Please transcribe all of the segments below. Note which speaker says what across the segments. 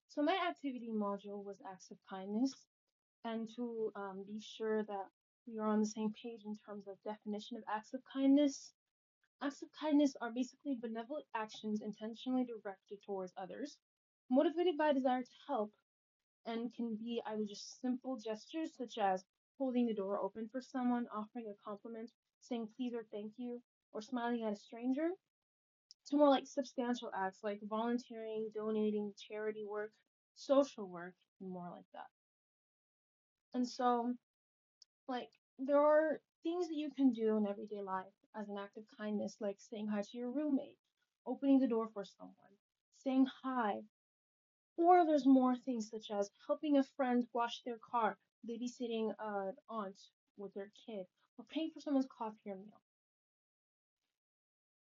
Speaker 1: So my activity module was acts of kindness, and to be sure that we are on the same page in terms of definition of acts of kindness are basically benevolent actions intentionally directed towards others, motivated by a desire to help, and can be either just simple gestures such as holding the door open for someone, offering a compliment, saying please or thank you, or smiling at a stranger, to more like substantial acts like volunteering, donating, charity work, social work, and more like that. And so, like, there are things that you can do in everyday life as an act of kindness, like saying hi to your roommate, opening the door for someone, saying hi, or there's more things such as helping a friend wash their car, babysitting an aunt with their kid, or paying for someone's coffee or meal.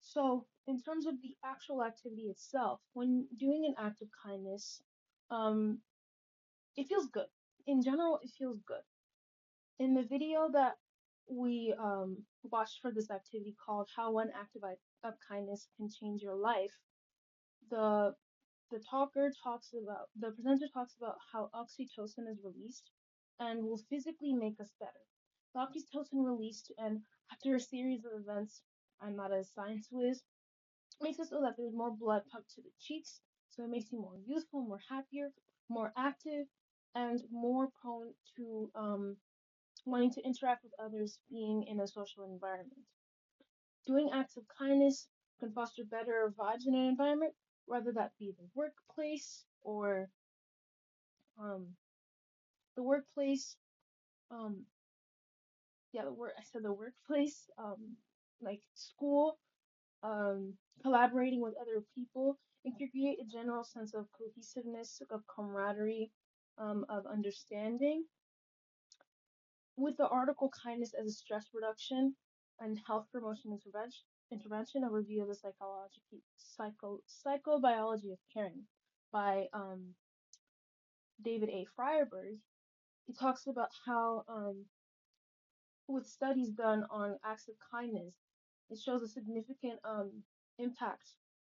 Speaker 1: So, in terms of the actual activity itself, when doing an act of kindness, um, it feels good. In general, it feels good. In the video that we watched for this activity called "How One Act of Kindness Can Change Your Life," the the presenter talks about how oxytocin is released and will physically make us better. The oxytocin released, and after a series of events, I'm not a science whiz, makes it so that there's more blood pumped to the cheeks, so it makes you more youthful, more happier, more active, and more prone to wanting to interact with others, being in a social environment. Doing acts of kindness can foster better vibes in an environment, whether that be um, the workplace, um, yeah, I said the workplace, like school, collaborating with other people. It can create a general sense of cohesiveness, of camaraderie, of understanding. With the article Kindness as a Stress Reduction and Health Promotion Intervention, a review of the psychobiology of caring by David A. Fryerberg, he talks about how with studies done on acts of kindness, it shows a significant impact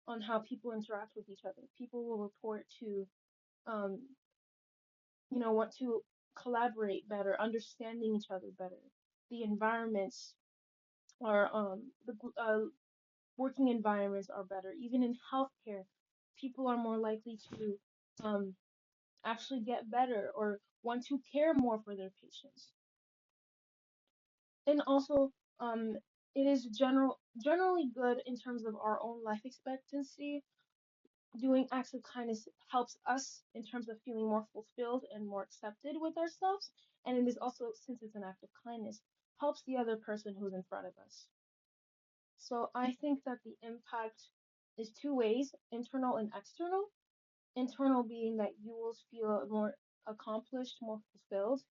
Speaker 1: on how people interact with each other. People will report to, um, want to collaborate better, understanding each other better. The environments are the working environments are better. Even in healthcare, people are more likely to um, actually get better or want to care more for their patients. And also, it is generally good in terms of our own life expectancy. Doing acts of kindness helps us in terms of feeling more fulfilled and more accepted with ourselves. And it is also, since it's an act of kindness, helps the other person who's in front of us. So I think that the impact is two ways, internal and external. Internal being that you will feel more accomplished, more fulfilled.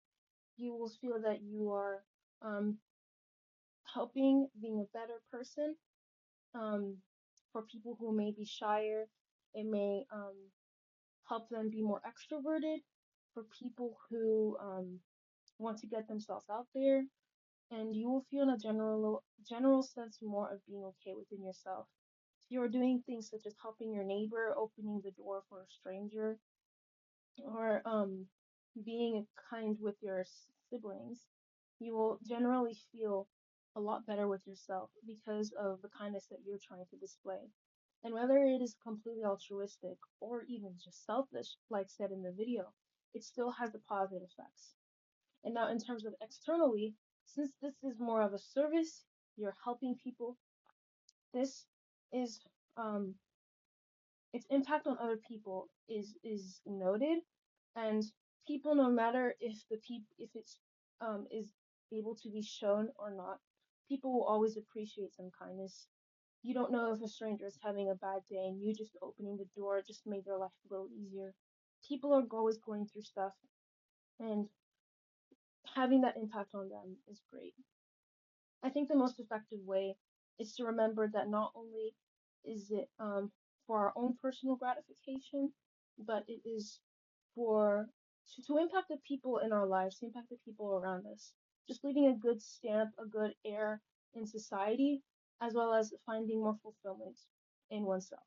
Speaker 1: You will feel that you are um, helping, being a better person. Um, for people who may be shyer, it may help them be more extroverted. For people who want to get themselves out there, and you will feel in a general sense more of being okay within yourself. If you are doing things such as helping your neighbor, opening the door for a stranger, or being kind with your siblings, you will generally feel a lot better with yourself because of the kindness that you're trying to display. And whether it is completely altruistic or even just selfish, like said in the video, it still has the positive effects. And now, in terms of externally, since this is more of a service, you're helping people, this is its impact on other people is noted, and people, no matter if it's is able to be shown or not, people will always appreciate some kindness. You don't know if a stranger is having a bad day, and you just opening the door just made their life a little easier. People are always going through stuff, and having that impact on them is great. I think the most effective way is to remember that not only is it for our own personal gratification, but it is for to impact the people in our lives, to impact the people around us. Just leaving a good stamp, a good air in society, as well as finding more fulfillment in oneself.